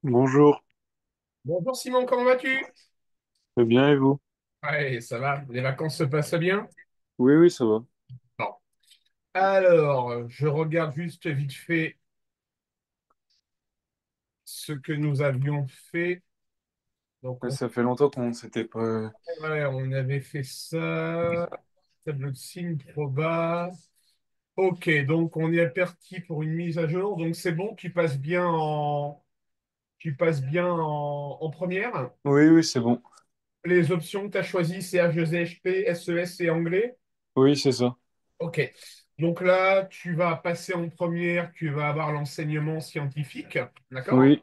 Bonjour, Bonjour Simon, comment vas-tu? très bien et vous? Ouais, ça va, les vacances se passent bien? Oui, oui, ça va. Bon. Alors, je regarde juste vite fait ce que nous avions fait. Donc, Ça fait longtemps qu'on s'était pas... ouais, on avait fait ça, tableau de signe, proba. Ok, donc on est parti pour une mise à jour. Donc c'est bon, tu passes bien en première. Oui, oui, c'est bon. Les options que tu as choisies, c'est H2SP, SES et anglais. Oui, c'est ça. Ok. Donc là, tu vas passer en première, tu vas avoir l'enseignement scientifique, d'accord? Oui,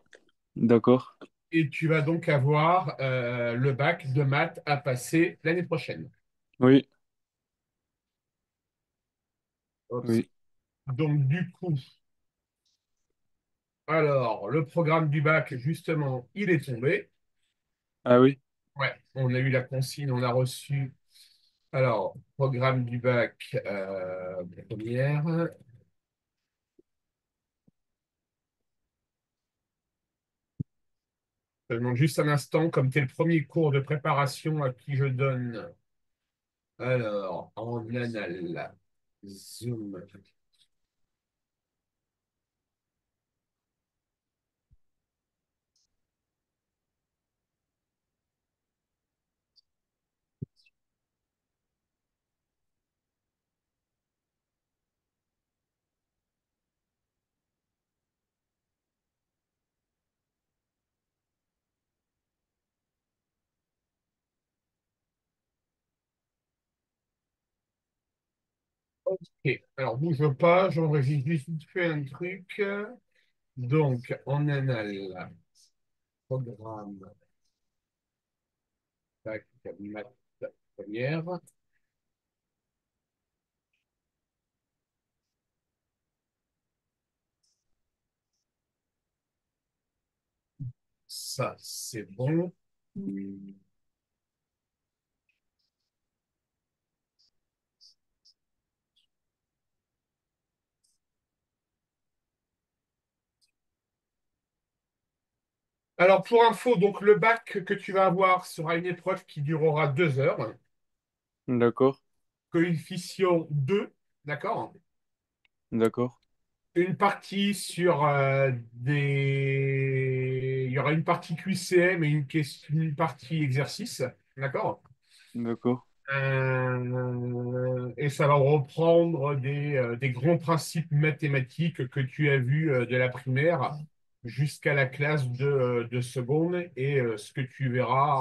d'accord. Et tu vas donc avoir le bac de maths à passer l'année prochaine. Oui, Oups. oui. Donc du coup, alors, le programme du bac, justement, il est tombé. Ah oui, Ouais, on a eu la consigne, on a reçu. Alors, programme du bac, première. Je te demande juste un instant, comme tu es le premier cours de préparation à qui je donne. Alors, en anal, zoom. Ok, alors bouge pas, j'enregistre juste vite fait un truc. Donc, en anal, programme, tac, maths première. Ça, c'est bon. Alors, pour info, donc le bac que tu vas avoir sera une épreuve qui durera 2 heures. d'accord, Coefficient 2, d'accord? d'accord, Une partie sur des... Il y aura une partie QCM et une partie exercice, d'accord? d'accord, Et ça va reprendre des grands principes mathématiques que tu as vus de la primaire jusqu'à la classe de seconde et ce que tu verras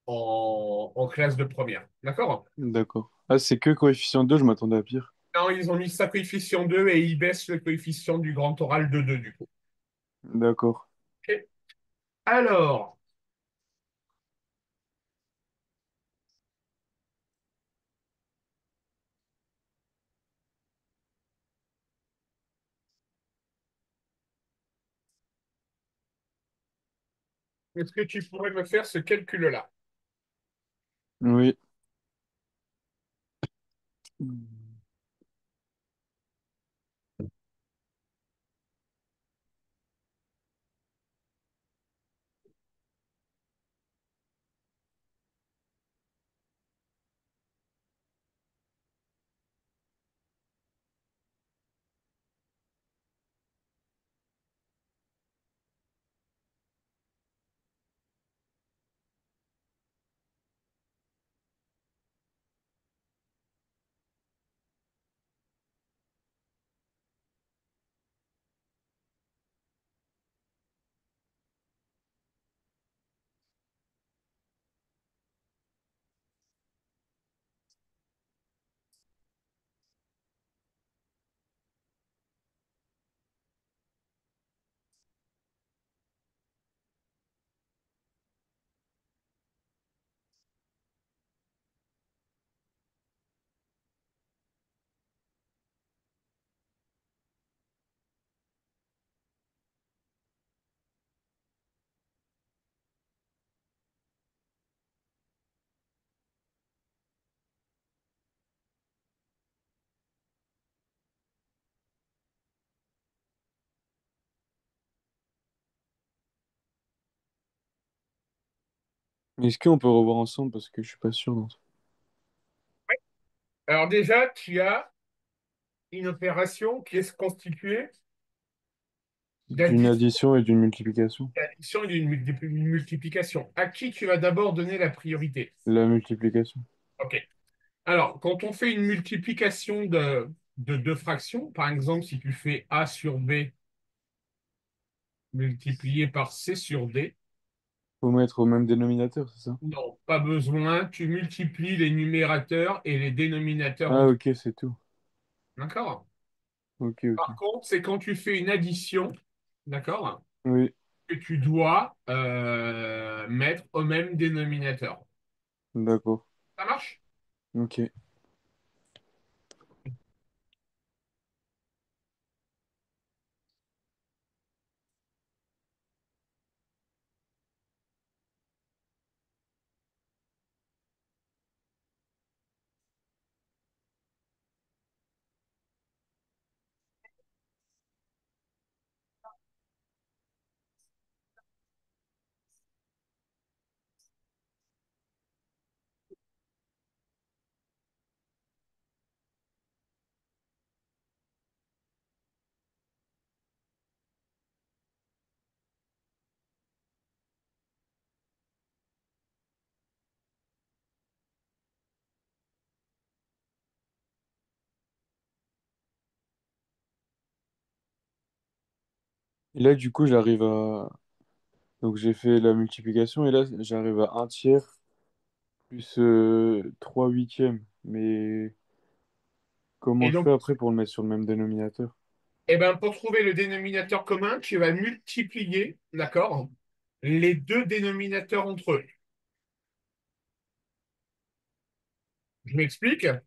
en classe de première. D'accord? d'accord. Ah, c'est que coefficient 2, je m'attendais à pire. Non, ils ont mis ça coefficient 2 et ils baissent le coefficient du grand oral de 2 du coup. D'accord. Ok. Alors, est-ce que tu pourrais me faire ce calcul-là? Oui. Est-ce qu'on peut revoir ensemble parce que je suis pas sûr dans ça. Alors déjà, tu as une opération qui est constituée D'une d'addition addition et d'une multiplication? d'addition et d'une multiplication. À qui tu vas d'abord donner la priorité? La multiplication. OK. Alors, quand on fait une multiplication de deux fractions, par exemple, si tu fais A sur B multiplié par C sur D, Faut mettre au même dénominateur, c'est ça? non, pas besoin, tu multiplies les numérateurs et les dénominateurs Ah, entre eux. ok, c'est tout. D'accord? Ok, Par ok. contre, c'est quand tu fais une addition, d'accord, Oui, que tu dois mettre au même dénominateur. d'accord. Ça marche? Ok. Et là, du coup, j'arrive à... Donc, j'ai fait la multiplication et là, j'arrive à un tiers plus 3 huitièmes. Mais comment Et je fais donc, après pour le mettre sur le même dénominateur? eh ben, pour trouver le dénominateur commun, tu vas multiplier, d'accord, les deux dénominateurs entre eux. Je m'explique. On a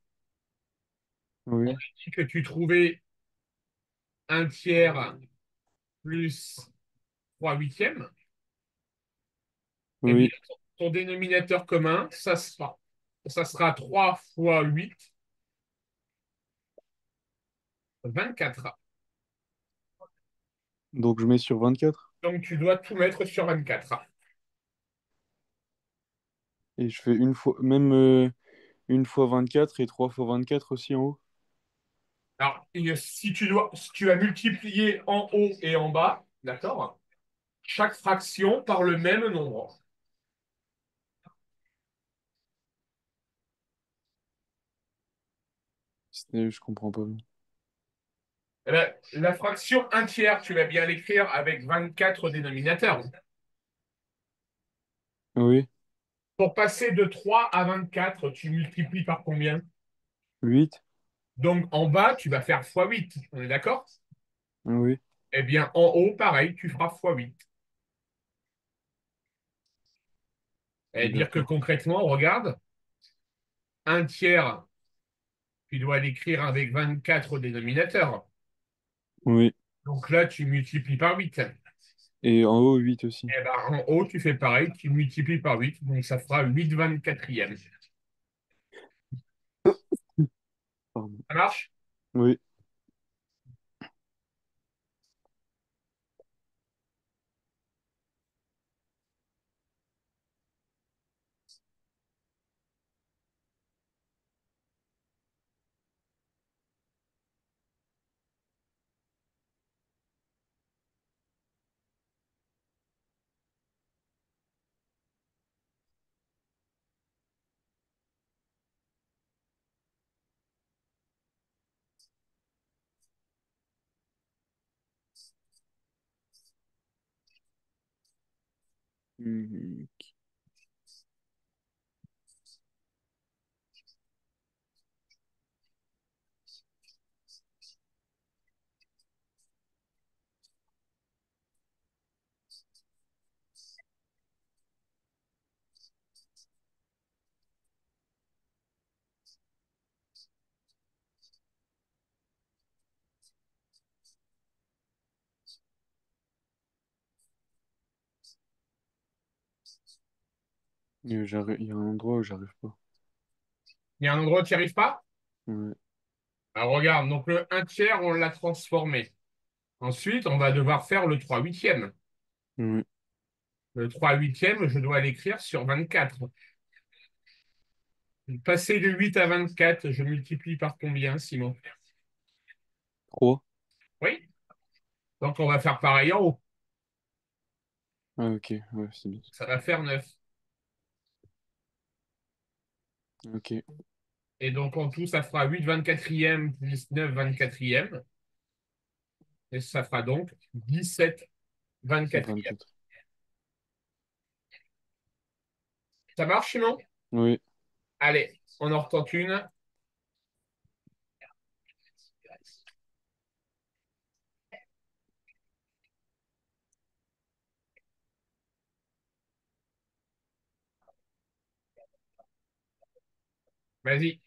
Oui, dit que tu trouvais un tiers plus 3 huitièmes. Eh bien, oui. ton dénominateur commun, ça sera 3 fois 8, 24. Donc, je mets sur 24 Donc, tu dois tout mettre sur 24. et je fais une fois, même une fois 24 et trois fois 24 aussi en haut. Alors, si tu vas multiplier en haut et en bas, d'accord, chaque fraction par le même nombre. Je comprends pas. La fraction 1 tiers, tu vas bien l'écrire avec 24 dénominateurs. Oui, Pour passer de 3 à 24, tu multiplies par combien? 8. Donc, en bas, tu vas faire fois 8. On est d'accord? Oui, Eh bien, en haut, pareil, tu feras fois 8. C'est-à-dire que d'accord. concrètement, regarde, un tiers, tu dois l'écrire avec 24 dénominateurs. Oui. Donc là, tu multiplies par 8. Et en haut, 8 aussi. Eh ben, en haut, tu fais pareil, tu multiplies par 8. Donc ça fera 8 24e. Pardon. Ça marche? Oui. Hmm. Il y a un endroit où j'arrive pas. Il y a un endroit où tu n'y arrives pas? Ouais. Alors regarde, donc le un tiers, on l'a transformé. Ensuite, on va devoir faire le 3 huitièmes. Ouais. Le 3 huitièmes, je dois l'écrire sur 24. Passer de 8 à 24, je multiplie par combien, Simon? 3. Oui. Donc, on va faire pareil en haut. Ah, ok, ouais, c'est bien. Ça va faire 9. Ok, Et donc, en tout, ça fera 8 24e plus 9 24e. Et ça fera donc 17 24e. 24. Ça marche, Simon? Oui, Allez, on en retente une. Vas-y.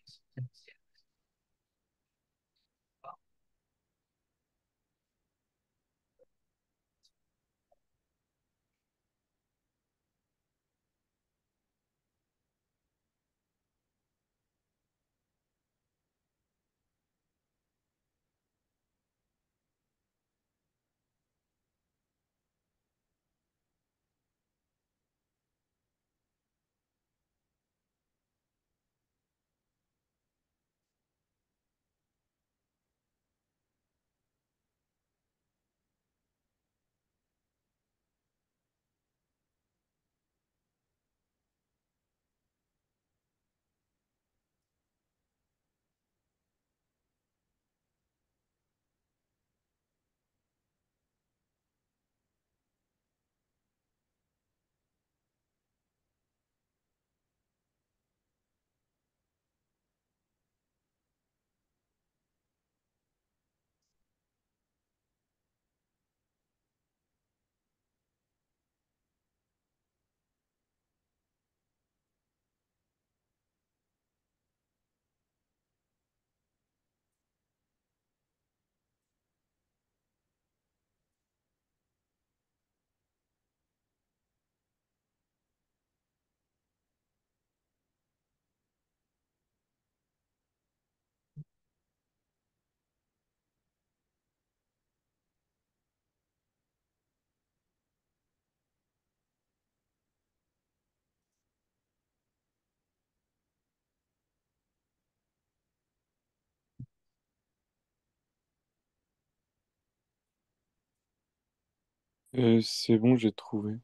c'est bon, j'ai trouvé.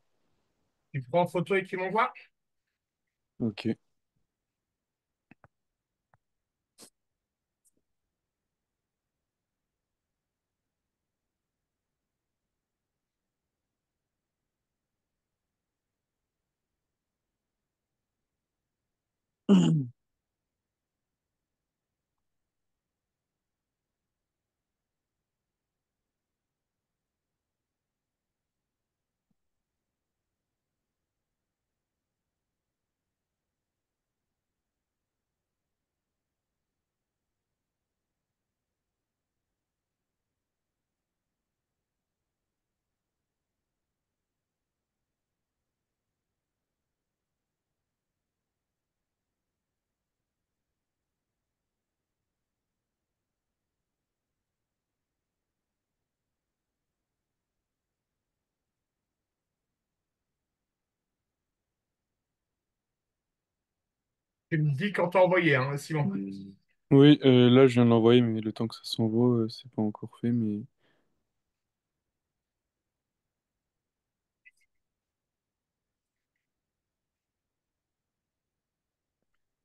Tu prends en photo et tu m'envoies? Ok. Tu me dis quand t'as envoyé, hein, Simon. Oui, là, je viens de l'envoyer, mais le temps que ça s'envoie, c'est pas encore fait, mais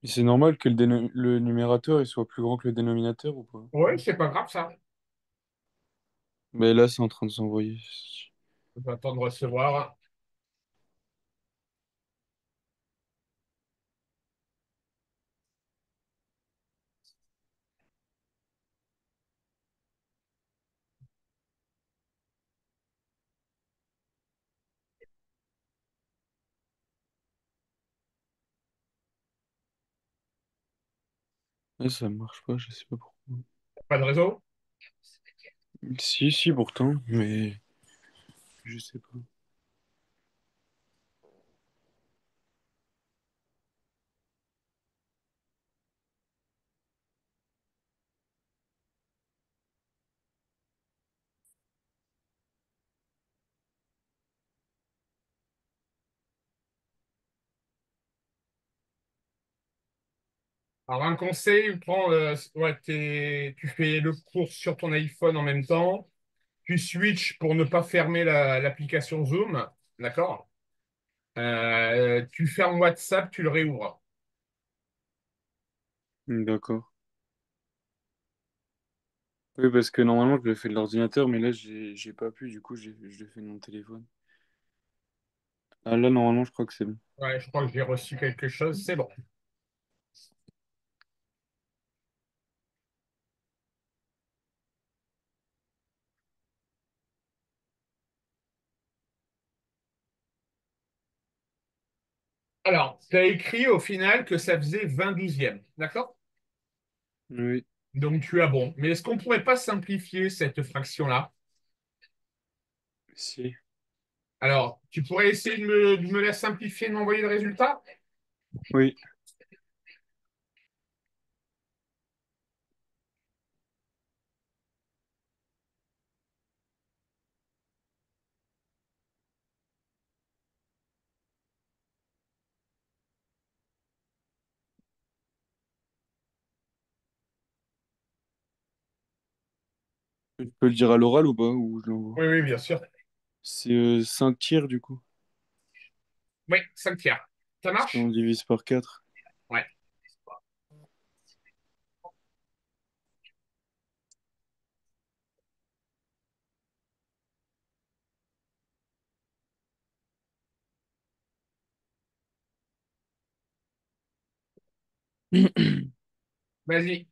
c'est normal que le numérateur il soit plus grand que le dénominateur ou pas? Oui, c'est pas grave ça. Mais là, c'est en train de s'envoyer. J'attends de recevoir. Ouais, ça marche pas, je sais pas pourquoi. Pas de réseau? Si, si, pourtant, mais je sais pas. Alors, un conseil, ouais, tu fais le cours sur ton iPhone en même temps. Tu switches pour ne pas fermer l'application Zoom. D'accord? Tu fermes WhatsApp, tu le réouvres. D'accord. Oui, parce que normalement, je le fais de l'ordinateur, mais là, j'ai pas pu, du coup, je l'ai fait de mon téléphone. Ah, là, normalement, je crois que c'est bon. Ouais, je crois que j'ai reçu quelque chose. C'est bon. Alors, tu as écrit au final que ça faisait 20/12. D'accord? Oui, Donc, tu as bon. Mais est-ce qu'on pourrait pas simplifier cette fraction-là? si. Alors, tu pourrais essayer de me la simplifier et de m'envoyer le résultat? Oui. Je peux le dire à l'oral ou pas, ou je l'envoie? Oui, oui, bien sûr. C'est 5 tiers, du coup. Oui, 5 tiers. Ça Si on marche? divise par 4. Ouais. Vas-y.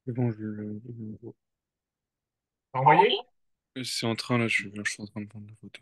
C'est bon, Envoyé? c'est en train, là, je suis en train de prendre la photo.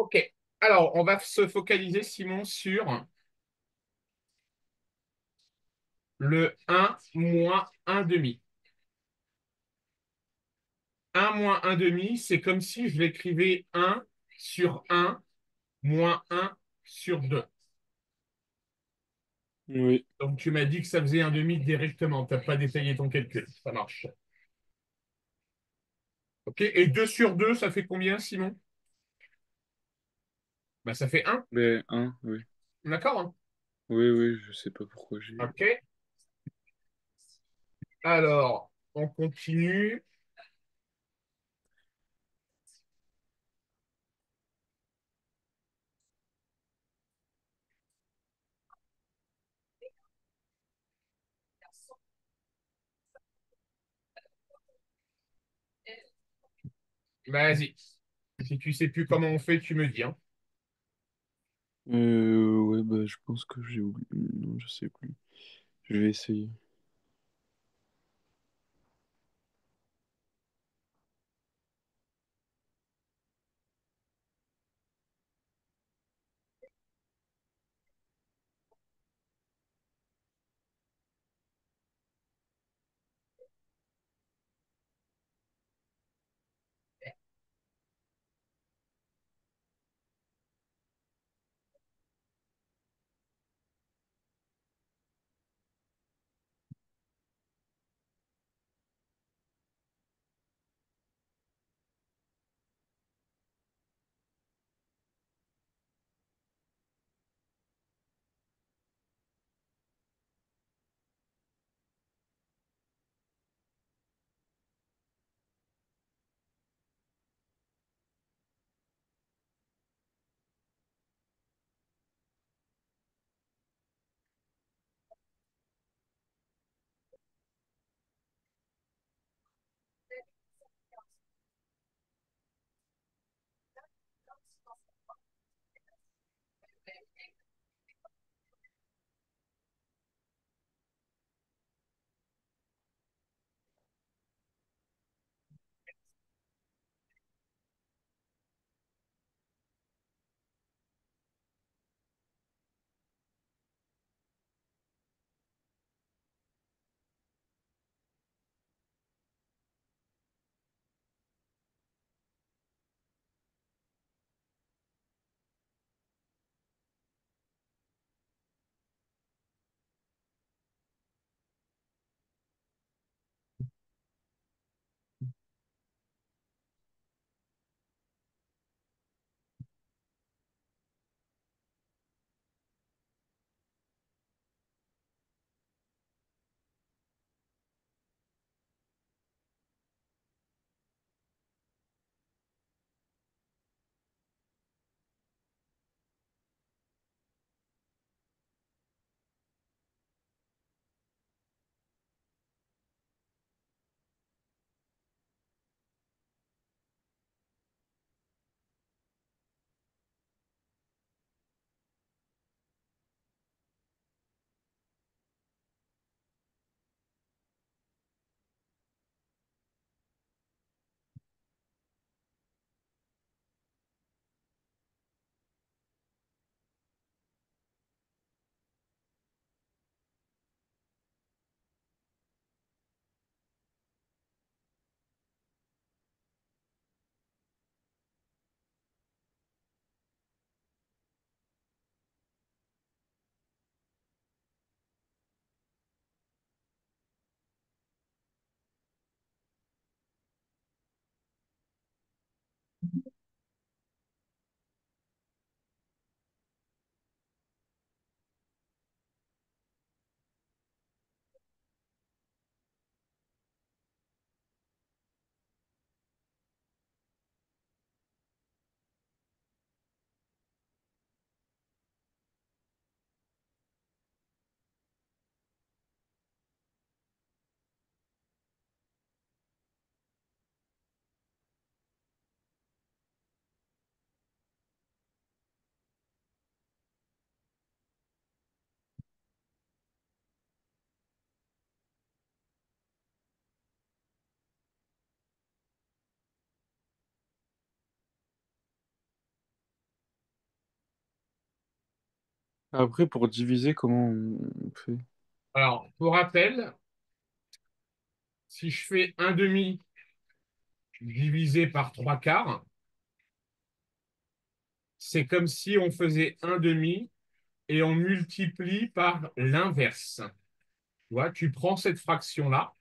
Ok. Alors, on va se focaliser, Simon, sur le un moins un demi. Un moins un demi, c'est comme si je l'écrivais un sur un moins un sur 2. Oui. Donc, tu m'as dit que ça faisait un demi directement. Tu n'as pas détaillé ton calcul. Ça marche. Ok. Et 2 sur 2, ça fait combien, Simon? Bah, ça fait un. Ben, un, oui. D'accord, hein. Oui, oui, je sais pas pourquoi j'ai. Ok. Alors, on continue. Vas-y. Si tu sais plus comment on fait, tu me dis, hein. Ouais, bah, je pense que j'ai oublié. Non, je sais plus. Je vais essayer. Après, pour diviser, comment on fait? Alors, pour rappel, si je fais un demi divisé par 3 quarts, c'est comme si on faisait un demi et on multiplie par l'inverse. Tu vois, tu prends cette fraction-là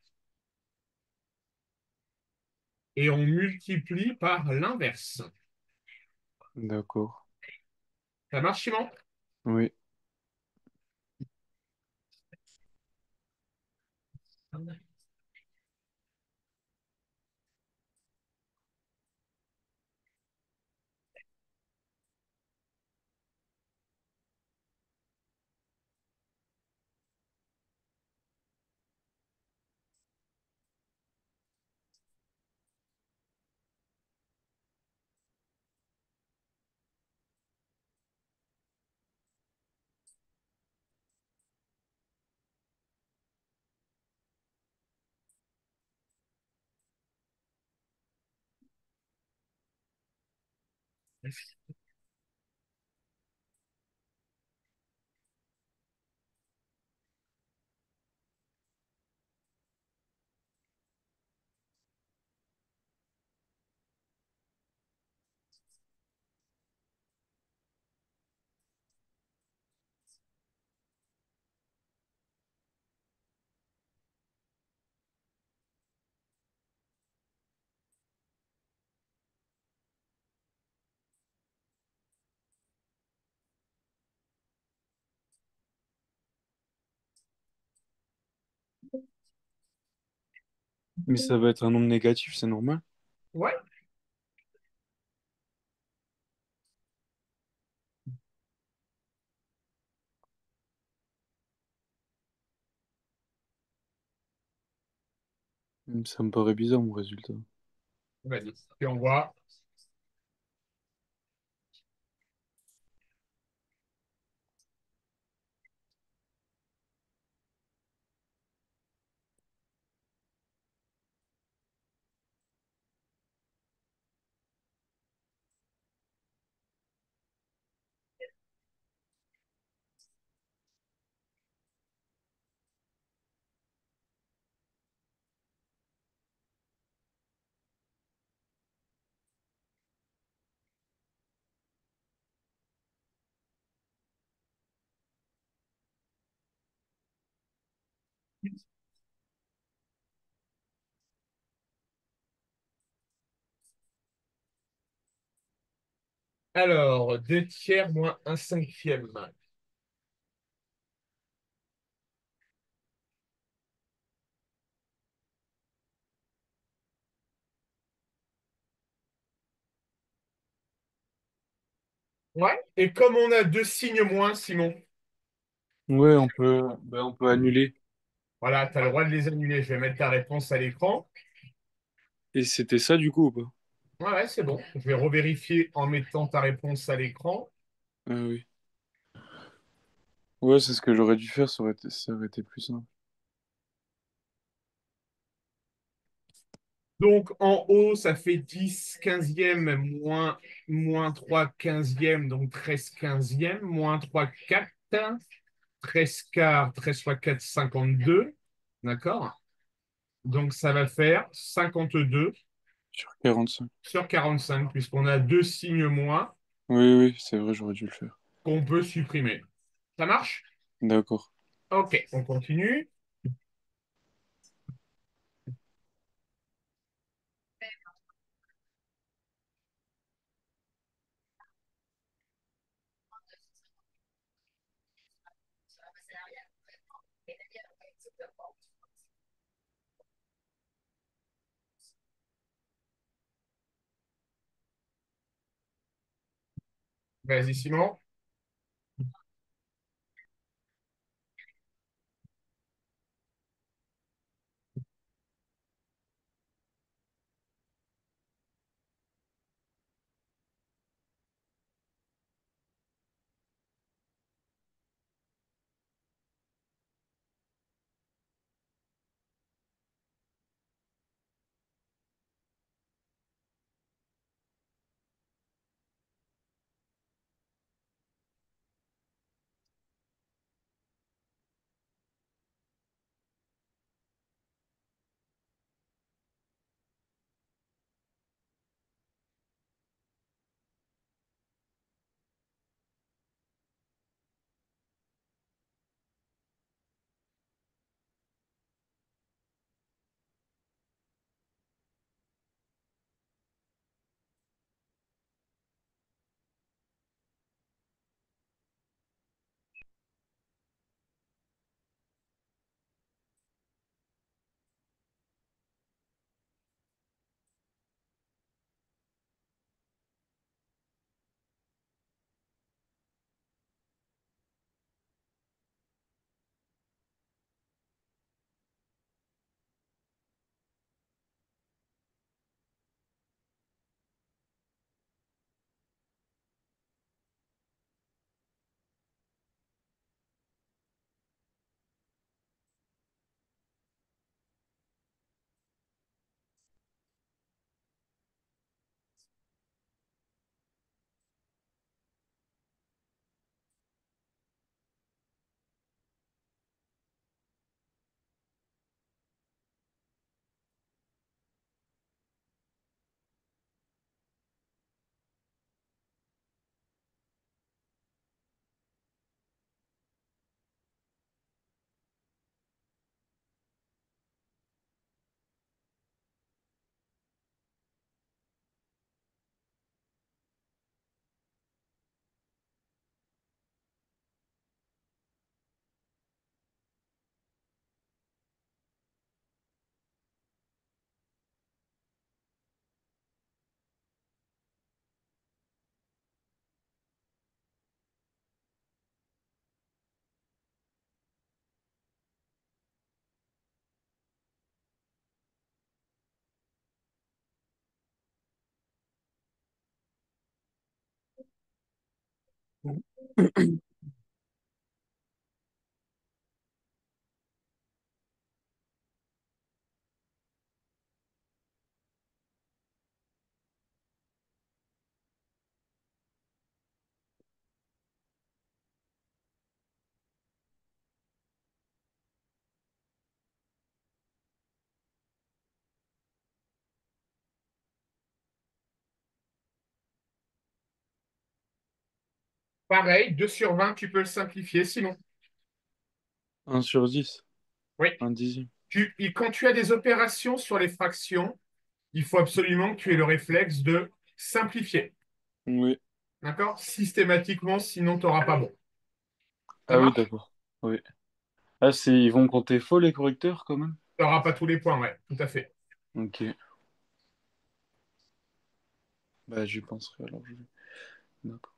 et on multiplie par l'inverse. D'accord. Ça marche, Simon? Oui. Mais ça va être un nombre négatif, c'est normal? Ouais. Ça me paraît bizarre, mon résultat. Vas-y. Puis on voit. Alors, 2 tiers moins un cinquième. Ouais. Et comme on a deux signes moins, Simon, Ouais, on peut annuler. voilà, tu as le droit de les annuler. Je vais mettre ta réponse à l'écran. Et c'était ça, du coup, ou pas? Ouais, ouais, c'est bon. Je vais revérifier en mettant ta réponse à l'écran. Ah oui. Ouais, c'est ce que j'aurais dû faire, ça aurait été plus simple. Donc, en haut, ça fait 10 quinzième moins 3 quinzième, donc 13 quinzième, moins 3 4, 13 quarts, 13 fois 4, 52. D'accord? Donc, ça va faire 52 Sur 45. sur 45, puisqu'on a deux signes moins Oui, oui, c'est vrai, j'aurais dû le faire. qu'on peut supprimer. Ça marche? D'accord. Ok, on continue. Vas-y, Simon. Pareil, 2 sur 20, tu peux le simplifier, sinon. 1/10, Oui. 1/10. Et quand tu as des opérations sur les fractions, il faut absolument que tu aies le réflexe de simplifier. Oui. D'accord? Systématiquement, sinon tu n'auras pas bon. Ça Ah oui, marche? d'accord. Oui. Ah, ils vont compter faux les correcteurs quand même? Tu n'auras pas tous les points, ouais, tout à fait. Ok. Bah, j'y penserai alors. D'accord.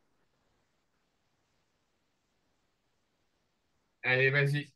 Allez, vas-y.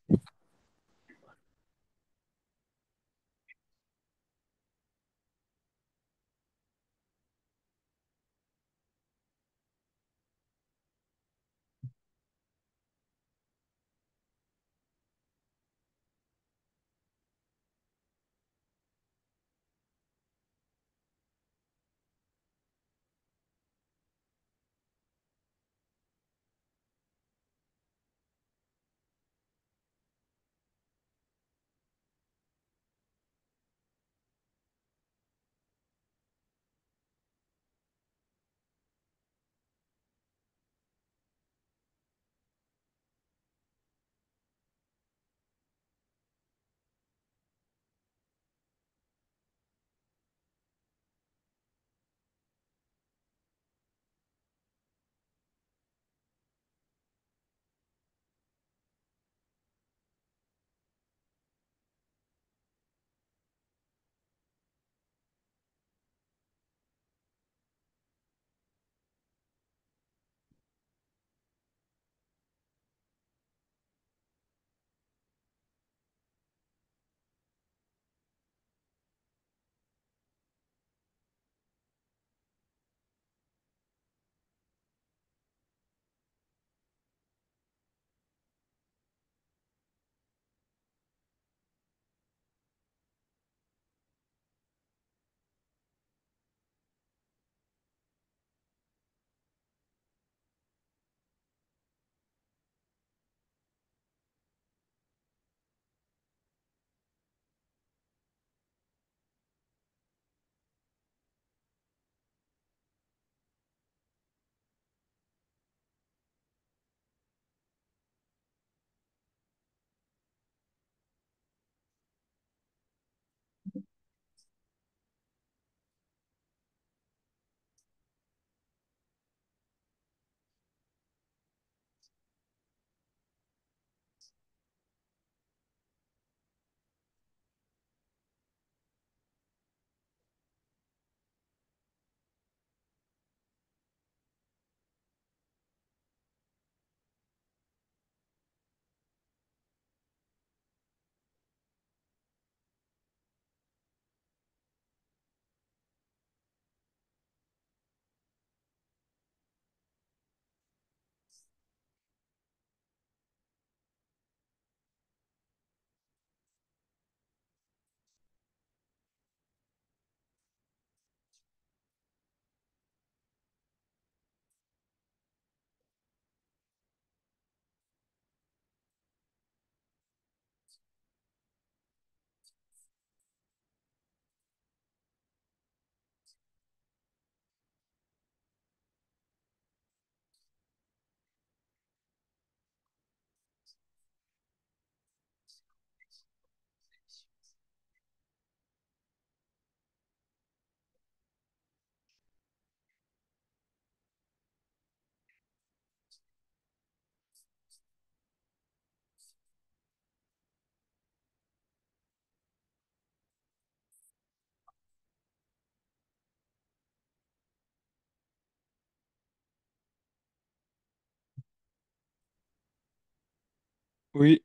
Oui.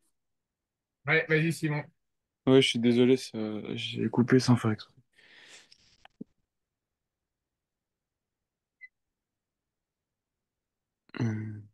Ouais, vas-y, Simon. Ouais, je suis désolé, j'ai coupé sans faire exprès. Hum.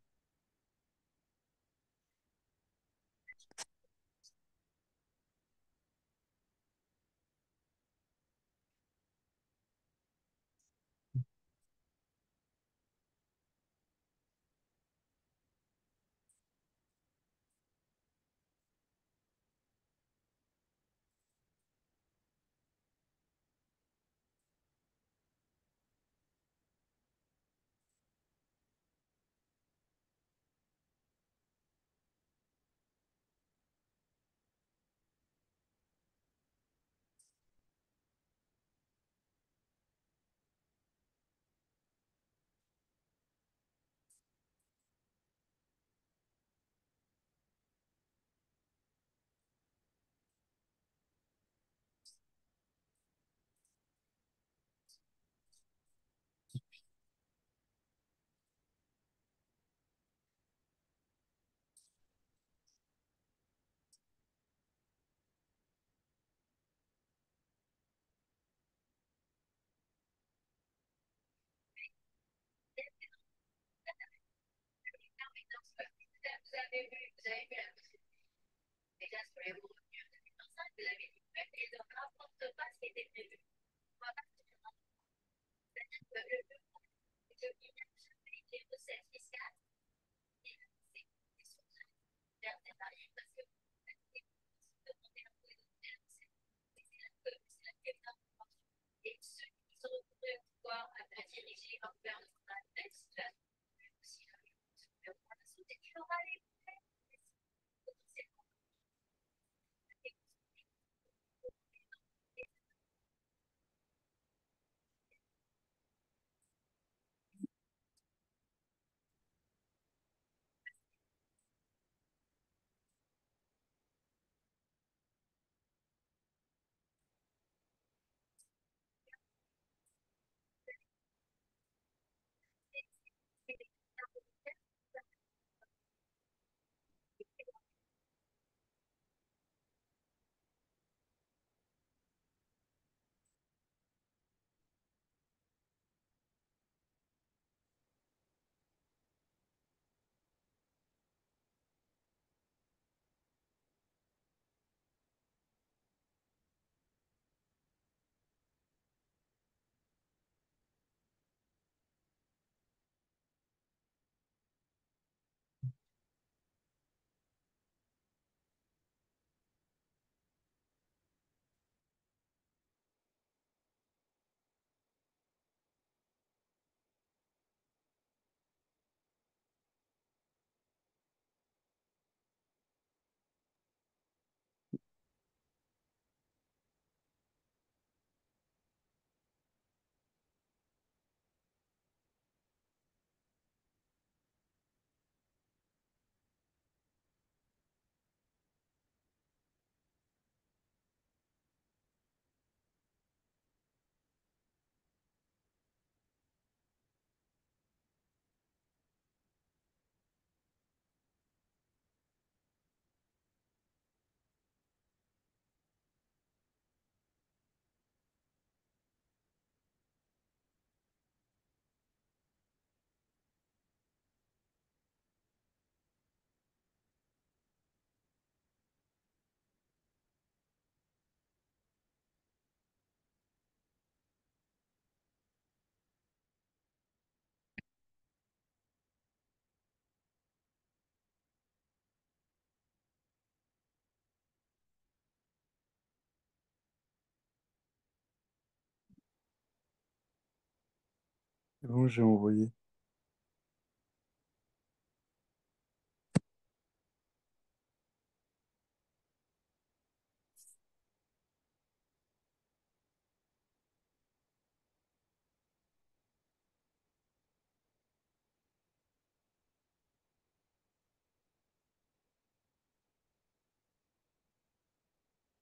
C'est bon, j'ai envoyé.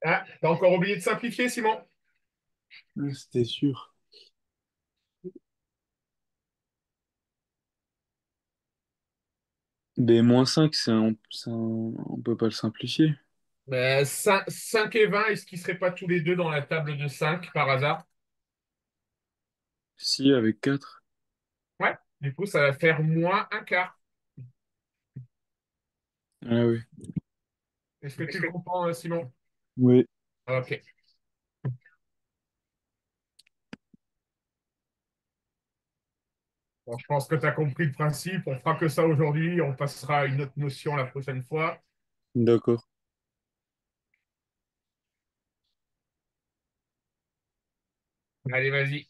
Ah, t'as encore oublié de simplifier, Simon? C'était sûr. Mais -5 on peut pas le simplifier. 5 et 20, est-ce qu'ils seraient pas tous les deux dans la table de 5 par hasard? Si, avec 4. Ouais. Du coup, ça va faire moins un quart. Ah oui. Est-ce que tu le comprends, Simon? Oui, Ok. Bon, je pense que tu as compris le principe. On fera que ça aujourd'hui. On passera à une autre notion la prochaine fois. d'accord. Allez, vas-y.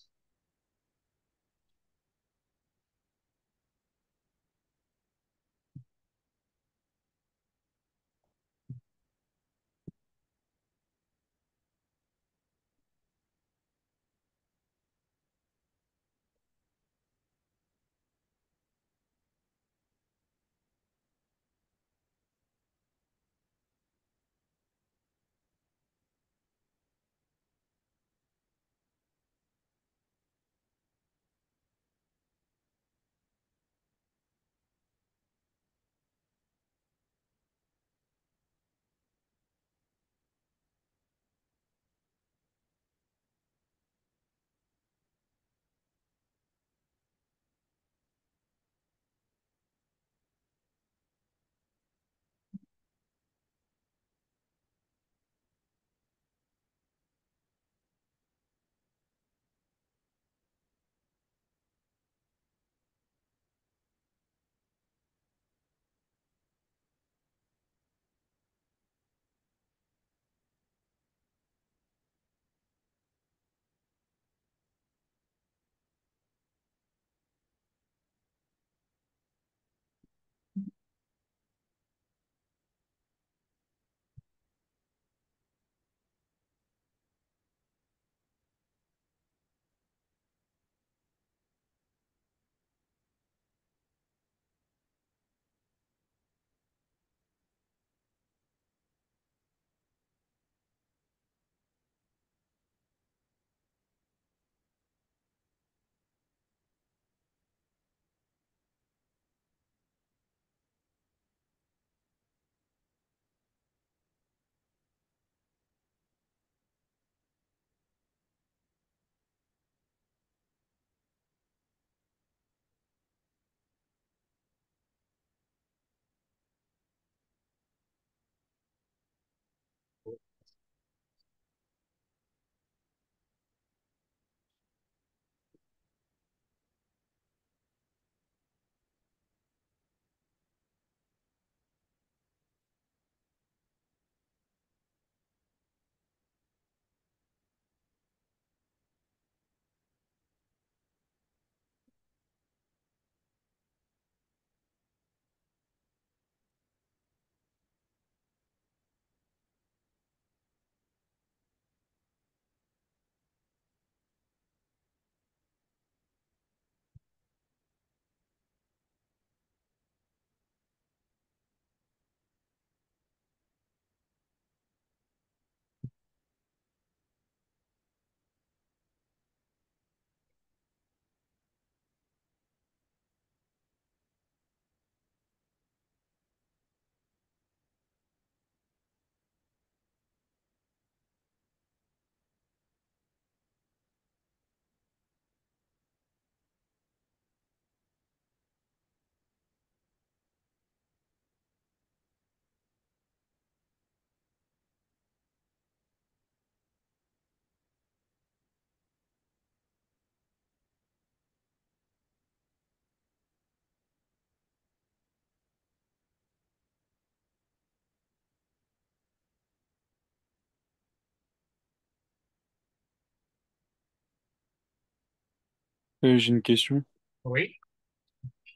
J'ai une question. Oui,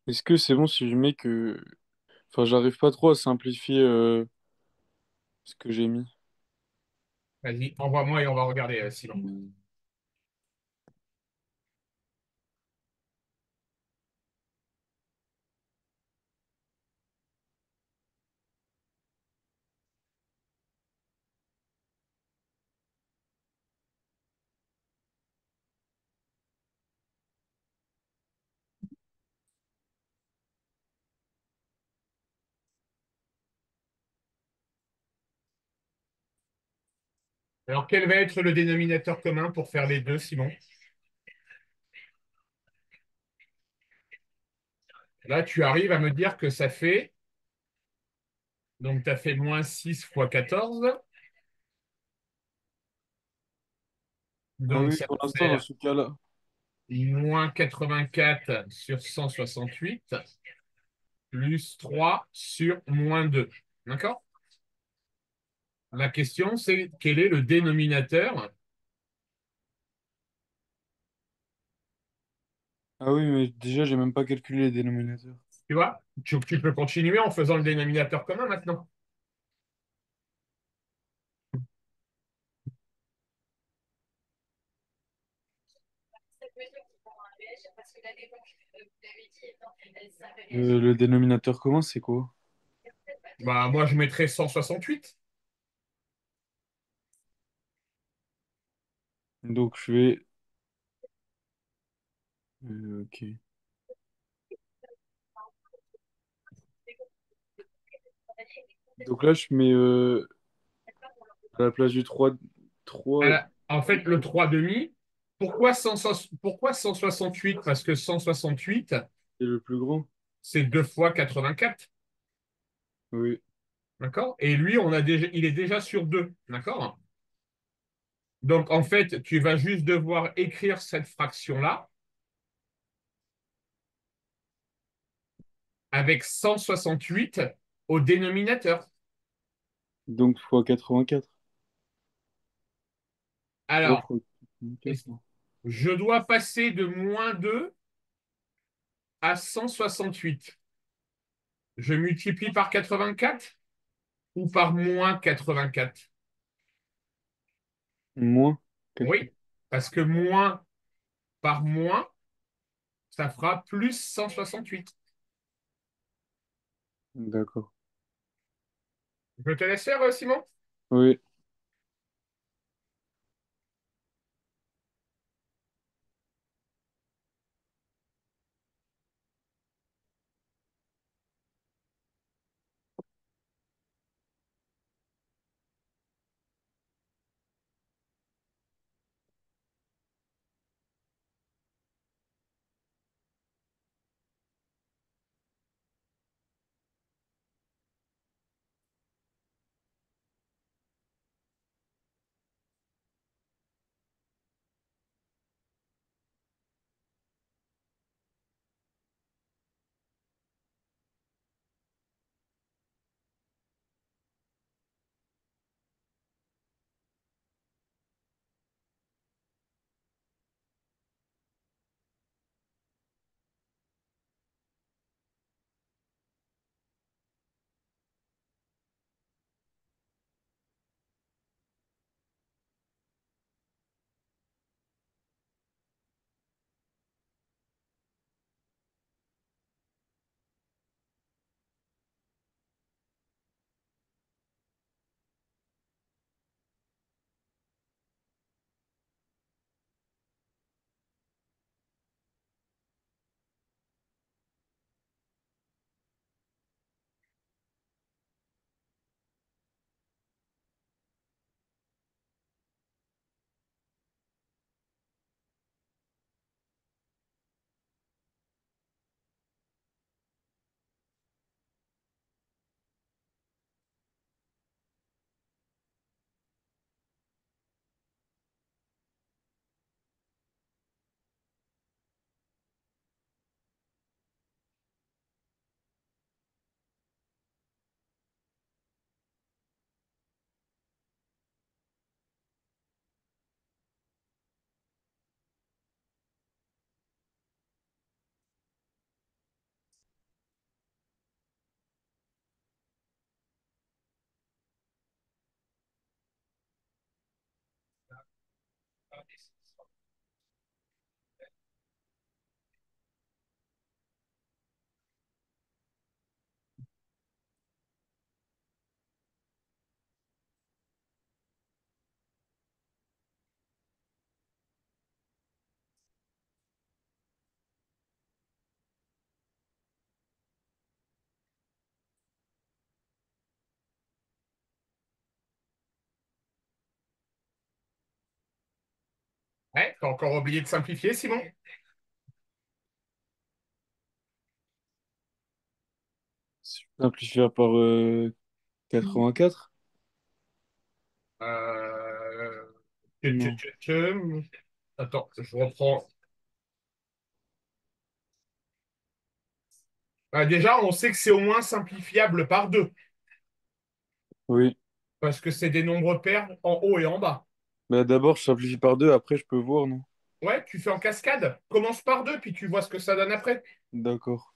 Est-ce que c'est bon si je mets que... Enfin, j'arrive pas trop à simplifier ce que j'ai mis. vas-y, envoie-moi et on va regarder, Simon. Alors, quel va être le dénominateur commun pour faire les deux, Simon? Là, tu arrives à me dire que ça fait, donc tu as fait moins 6 fois 14, Ah donc oui, ça pour va l'instant, dans faire ce cas-là. moins 84 sur 168 plus 3 sur moins 2. D'accord? La question, c'est quel est le dénominateur? Ah oui, mais déjà, j'ai même pas calculé les dénominateurs. Tu vois? Tu peux continuer en faisant le dénominateur commun maintenant. Le dénominateur commun, c'est quoi? Bah, moi, je mettrais 168. Donc, je vais... ok. Donc là, je mets à la place du 3 En fait, le 3 demi, pourquoi 168? Parce que 168, c'est le plus grand. c'est 2 fois 84. Oui. D'accord? Et lui, il est déjà sur 2. D'accord? Donc, en fait, tu vas juste devoir écrire cette fraction-là avec 168 au dénominateur. Donc, fois 84. 3 Alors, fois 84, non. je dois passer de moins 2 à 168. Je multiplie par 84 ou par moins 84? Moins 4. Oui, parce que moins par moins, ça fera plus 168. D'accord. Je te laisse faire, Simon? Oui. Ouais, t'as encore oublié de simplifier, Simon? Simplifier par 84? Euh... Non. Attends, je reprends. Déjà, on sait que c'est au moins simplifiable par deux, Oui. parce que c'est des nombres pairs en haut et en bas. Bah, d'abord, je simplifie par 2, après, je peux voir, non? Ouais, tu fais en cascade. Commence par deux, puis tu vois ce que ça donne après. D'accord.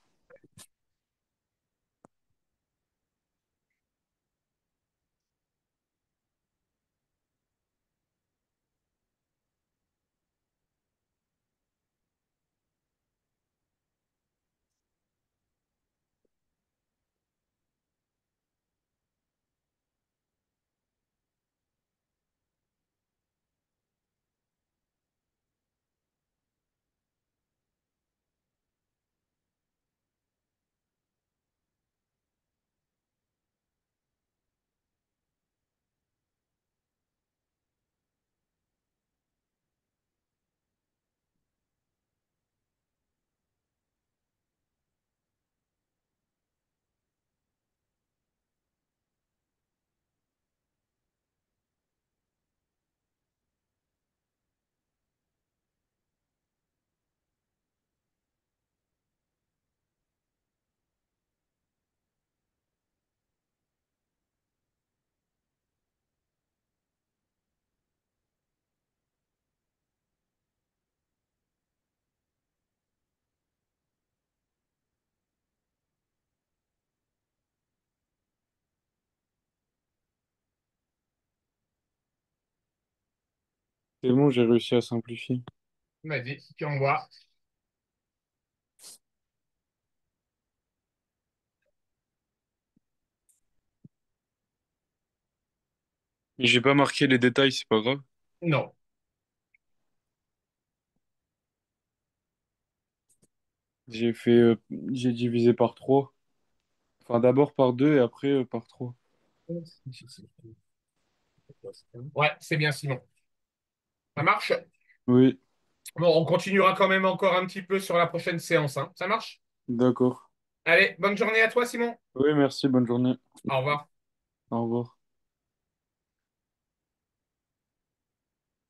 C'est bon, j'ai réussi à simplifier. Vas-y, tu envoies. Et j'ai pas marqué les détails, c'est pas grave. Non. J'ai fait, j'ai divisé par 3. Enfin, d'abord par 2 et après par 3. Ouais, c'est bien, Simon. Ça marche? Oui, Bon, on continuera quand même encore un petit peu sur la prochaine séance, hein. Ça marche? d'accord. Allez, bonne journée à toi, Simon. Oui, merci, bonne journée. Au revoir. Au revoir.